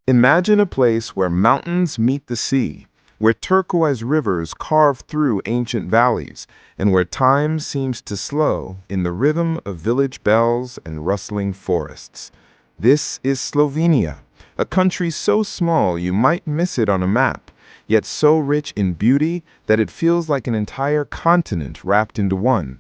Imagine a place where mountains meet the sea, where turquoise rivers carve through ancient valleys, and where time seems to slow in the rhythm of village bells and rustling forests. This is Slovenia, a country so small you might miss it on a map, yet so rich in beauty that it feels like an entire continent wrapped into one.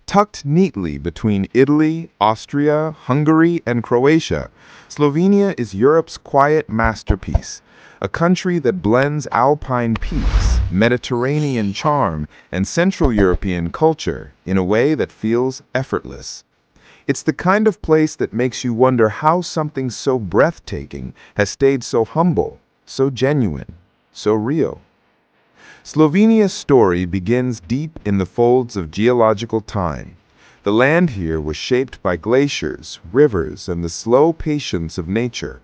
Tucked neatly between Italy, Austria, Hungary, and Croatia, Slovenia is Europe's quiet masterpiece, a country that blends alpine peaks, Mediterranean charm, and Central European culture in a way that feels effortless. It's the kind of place that makes you wonder how something so breathtaking has stayed so humble, so genuine, so real. Slovenia's story begins deep in the folds of geological time. The land here was shaped by glaciers, rivers, and the slow patience of nature.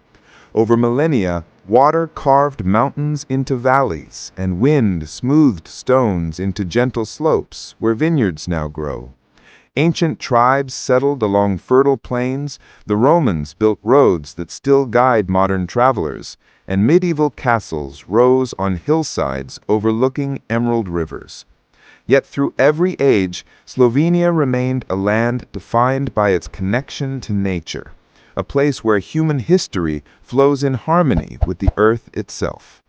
Over millennia, water carved mountains into valleys, and wind smoothed stones into gentle slopes where vineyards now grow. Ancient tribes settled along fertile plains, the Romans built roads that still guide modern travelers, and medieval castles rose on hillsides overlooking emerald rivers. Yet through every age, Slovenia remained a land defined by its connection to nature, a place where human history flows in harmony with the earth itself.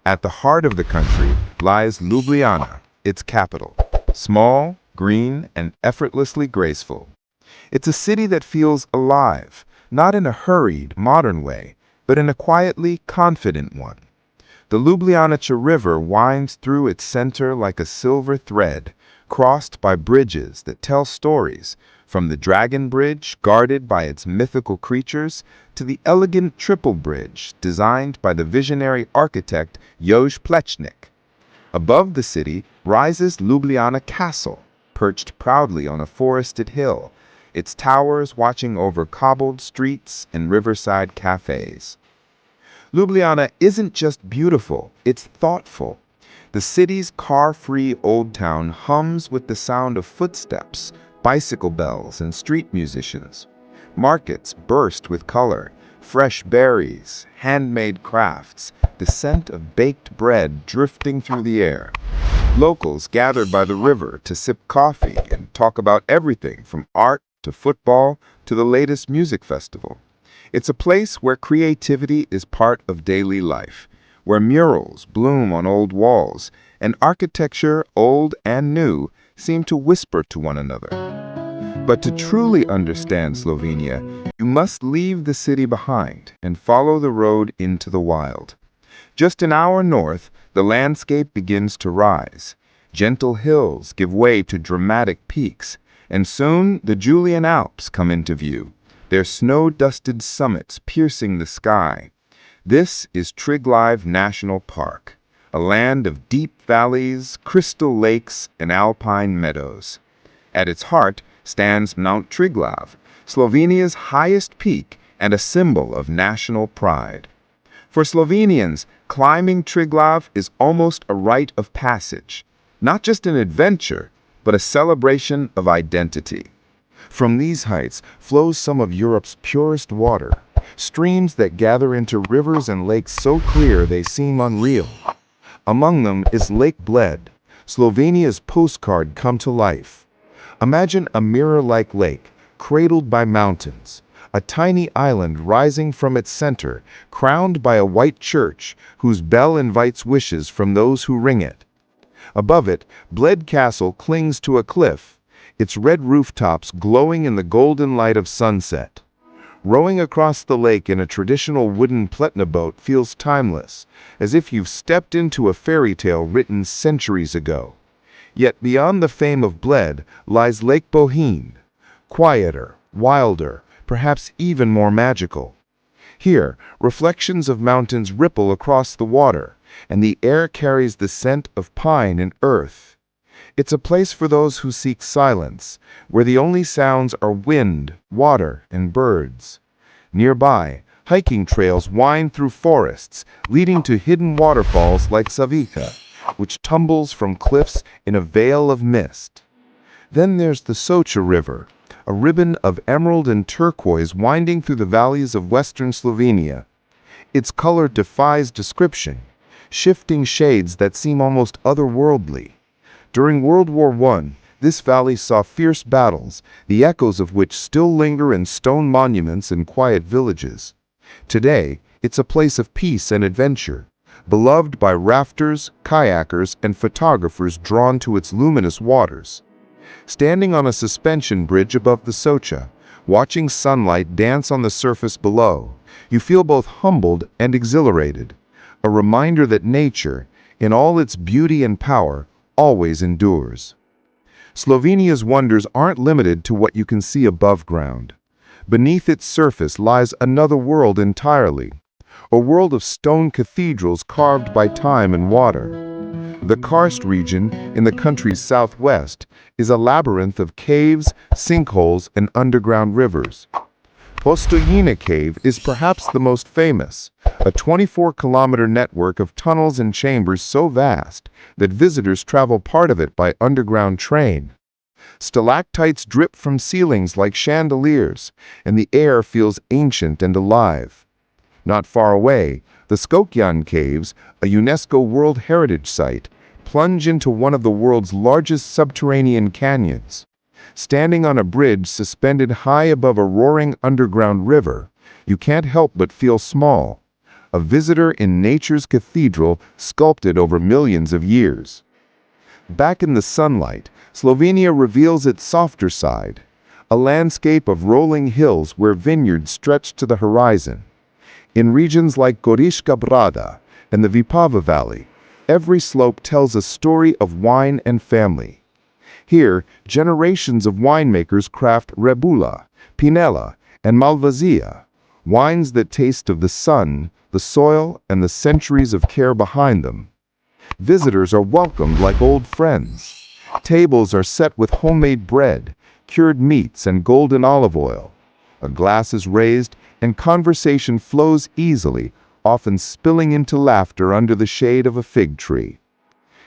At the heart of the country lies Ljubljana, its capital, small, green, and effortlessly graceful. It's a city that feels alive, not in a hurried, modern way, but in a quietly confident one. The Ljubljana River winds through its center like a silver thread, crossed by bridges that tell stories, from the Dragon Bridge, guarded by its mythical creatures, to the elegant Triple Bridge, designed by the visionary architect Jože Plečnik. Above the city rises Ljubljana Castle, perched proudly on a forested hill, its towers watching over cobbled streets and riverside cafes. Ljubljana isn't just beautiful, it's thoughtful. The city's car-free old town hums with the sound of footsteps, bicycle bells, and street musicians. Markets burst with color, fresh berries, handmade crafts, the scent of baked bread drifting through the air. Locals gather by the river to sip coffee and talk about everything from art to football to the latest music festival. It's a place where creativity is part of daily life, where murals bloom on old walls, and architecture, old and new, seem to whisper to one another. But to truly understand Slovenia, you must leave the city behind and follow the road into the wild. Just an hour north, the landscape begins to rise. Gentle hills give way to dramatic peaks, and soon the Julian Alps come into view, their snow-dusted summits piercing the sky. This is Triglav National Park, a land of deep valleys, crystal lakes, and alpine meadows. At its heart stands Mount Triglav, Slovenia's highest peak and a symbol of national pride. For Slovenians, climbing Triglav is almost a rite of passage, not just an adventure, but a celebration of identity. From these heights flows some of Europe's purest water, streams that gather into rivers and lakes so clear they seem unreal. Among them is Lake Bled, Slovenia's postcard come to life. Imagine a mirror-like lake, cradled by mountains, a tiny island rising from its center, crowned by a white church whose bell invites wishes from those who ring it. Above it, Bled Castle clings to a cliff, its red rooftops glowing in the golden light of sunset. Rowing across the lake in a traditional wooden pletna boat feels timeless, as if you've stepped into a fairy tale written centuries ago. Yet beyond the fame of Bled lies Lake Bohinj, quieter, wilder, perhaps even more magical. Here, reflections of mountains ripple across the water, and the air carries the scent of pine and earth. It's a place for those who seek silence, where the only sounds are wind, water, and birds. Nearby, hiking trails wind through forests, leading to hidden waterfalls like Savica, which tumbles from cliffs in a veil of mist. Then there's the Soča River, a ribbon of emerald and turquoise winding through the valleys of western Slovenia. Its color defies description, shifting shades that seem almost otherworldly. During World War I, this valley saw fierce battles, the echoes of which still linger in stone monuments and quiet villages. Today, it's a place of peace and adventure, beloved by rafters, kayakers, and photographers drawn to its luminous waters. Standing on a suspension bridge above the Soča, watching sunlight dance on the surface below, you feel both humbled and exhilarated, a reminder that nature, in all its beauty and power, always endures. Slovenia's wonders aren't limited to what you can see above ground. Beneath its surface lies another world entirely, a world of stone cathedrals carved by time and water. The Karst region, in the country's southwest, is a labyrinth of caves, sinkholes, and underground rivers. Postojina Cave is perhaps the most famous, a 24-kilometer network of tunnels and chambers so vast that visitors travel part of it by underground train. Stalactites drip from ceilings like chandeliers, and the air feels ancient and alive. Not far away, the Skokjan Caves, a UNESCO World Heritage Site, plunge into one of the world's largest subterranean canyons. Standing on a bridge suspended high above a roaring underground river, you can't help but feel small, a visitor in nature's cathedral sculpted over millions of years. Back in the sunlight, Slovenia reveals its softer side, a landscape of rolling hills where vineyards stretch to the horizon. In regions like Goriška Brda and the Vipava Valley, every slope tells a story of wine and family. Here, generations of winemakers craft rebula, pinella, and malvasia, wines that taste of the sun, the soil, and the centuries of care behind them. Visitors are welcomed like old friends. Tables are set with homemade bread, cured meats, and golden olive oil. A glass is raised, and conversation flows easily, often spilling into laughter under the shade of a fig tree.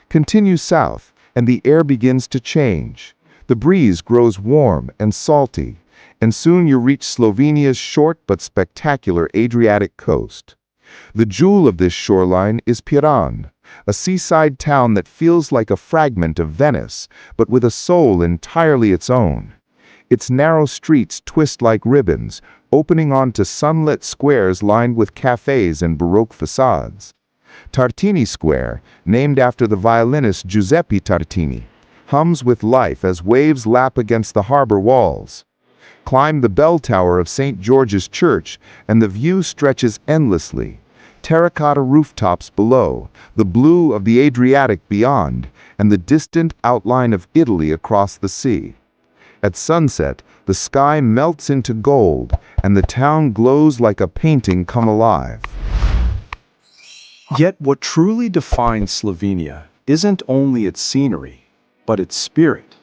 Continue south, and the air begins to change. The breeze grows warm and salty, and soon you reach Slovenia's short but spectacular Adriatic coast. The jewel of this shoreline is Piran, a seaside town that feels like a fragment of Venice, but with a soul entirely its own. Its narrow streets twist like ribbons, opening onto sunlit squares lined with cafes and Baroque facades. Tartini Square, named after the violinist Giuseppe Tartini, hums with life as waves lap against the harbor walls. Climb the bell tower of St. George's Church, and the view stretches endlessly. Terracotta rooftops below, the blue of the Adriatic beyond, and the distant outline of Italy across the sea. At sunset, the sky melts into gold, and the town glows like a painting come alive. Yet what truly defines Slovenia isn't only its scenery, but its spirit.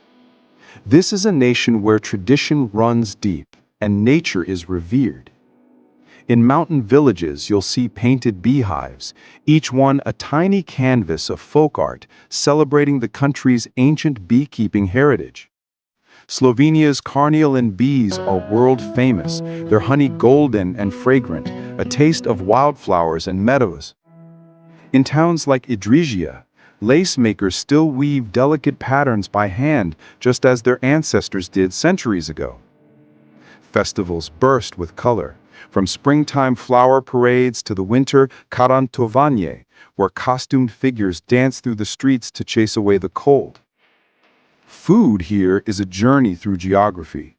This is a nation where tradition runs deep and nature is revered. In mountain villages, you'll see painted beehives, each one a tiny canvas of folk art celebrating the country's ancient beekeeping heritage. Slovenia's carnelian bees are world famous, their honey golden and fragrant, a taste of wildflowers and meadows. In towns like Adriatic, lace makers still weave delicate patterns by hand, just as their ancestors did centuries ago. Festivals burst with color, from springtime flower parades to the winter karantovanje, where costumed figures dance through the streets to chase away the cold. Food here is a journey through geography.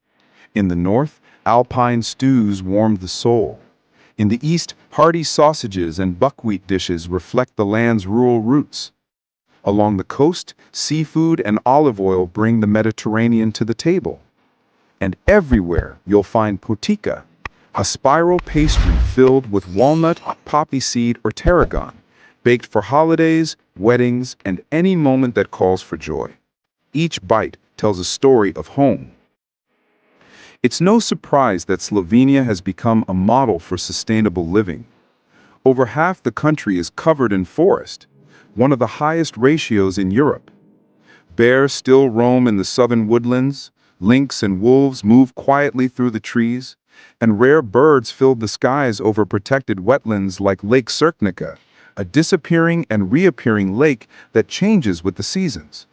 In the north, alpine stews warm the soul. In the east, hearty sausages and buckwheat dishes reflect the land's rural roots. Along the coast, seafood and olive oil bring the Mediterranean to the table. And everywhere you'll find potica, a spiral pastry filled with walnut, poppy seed, or tarragon, baked for holidays, weddings, and any moment that calls for joy. Each bite tells a story of home. It's no surprise that Slovenia has become a model for sustainable living. Over half the country is covered in forest, one of the highest ratios in Europe. Bears still roam in the southern woodlands, lynx and wolves move quietly through the trees, and rare birds filled the skies over protected wetlands like Lake Cerknica, a disappearing and reappearing lake that changes with the seasons.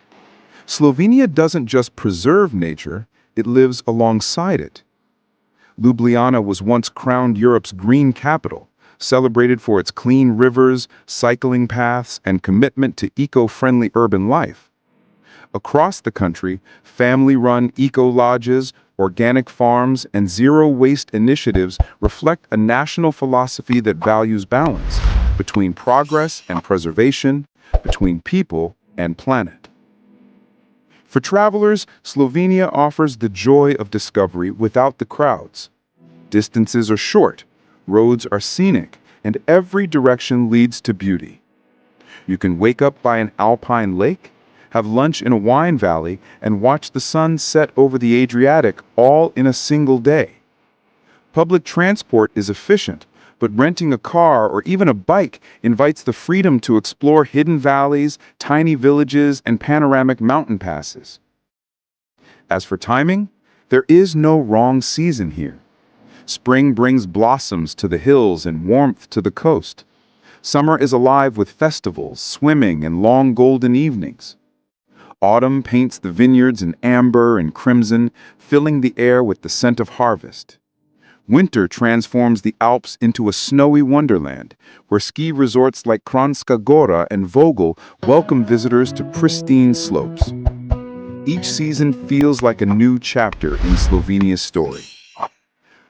Slovenia doesn't just preserve nature, it lives alongside it. Ljubljana was once crowned Europe's green capital, celebrated for its clean rivers, cycling paths, and commitment to eco-friendly urban life. Across the country, family-run eco-lodges, organic farms, and zero-waste initiatives reflect a national philosophy that values balance between progress and preservation, between people and planet. For travelers, Slovenia offers the joy of discovery without the crowds. Distances are short, roads are scenic, and every direction leads to beauty. You can wake up by an alpine lake, have lunch in a wine valley, and watch the sun set over the Adriatic all in a single day. Public transport is efficient, but renting a car or even a bike invites the freedom to explore hidden valleys, tiny villages, and panoramic mountain passes. As for timing, there is no wrong season here. Spring brings blossoms to the hills and warmth to the coast. Summer is alive with festivals, swimming, and long golden evenings. Autumn paints the vineyards in amber and crimson, filling the air with the scent of harvest. Winter transforms the Alps into a snowy wonderland, where ski resorts like Kranjska Gora and Vogel welcome visitors to pristine slopes. Each season feels like a new chapter in Slovenia's story.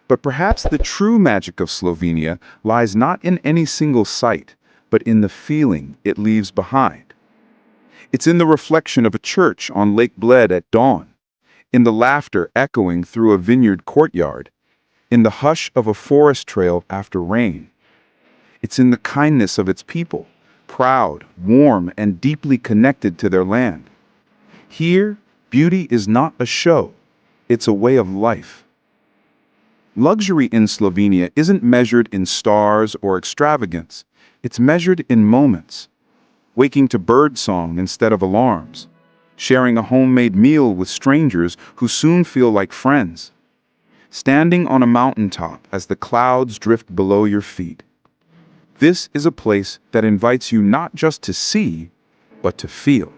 But perhaps the true magic of Slovenia lies not in any single site, but in the feeling it leaves behind. It's in the reflection of a church on Lake Bled at dawn, in the laughter echoing through a vineyard courtyard, in the hush of a forest trail after rain. It's in the kindness of its people, proud, warm, and deeply connected to their land. Here, beauty is not a show, it's a way of life. Luxury in Slovenia isn't measured in stars or extravagance, it's measured in moments. Waking to birdsong instead of alarms, sharing a homemade meal with strangers who soon feel like friends, standing on a mountaintop as the clouds drift below your feet. This is a place that invites you not just to see, but to feel.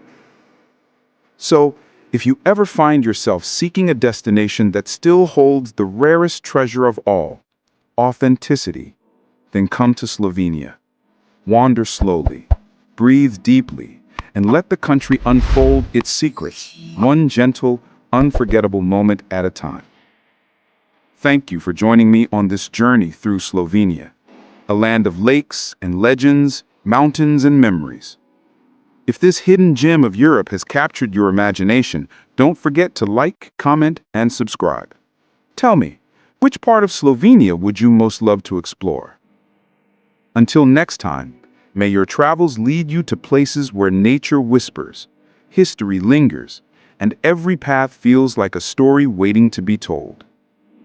So, if you ever find yourself seeking a destination that still holds the rarest treasure of all, authenticity, then come to Slovenia. Wander slowly, breathe deeply, and let the country unfold its secrets, one gentle, unforgettable moment at a time. Thank you for joining me on this journey through Slovenia, a land of lakes and legends, mountains and memories. If this hidden gem of Europe has captured your imagination, don't forget to like, comment, and subscribe. Tell me, which part of Slovenia would you most love to explore? Until next time, may your travels lead you to places where nature whispers, history lingers, and every path feels like a story waiting to be told.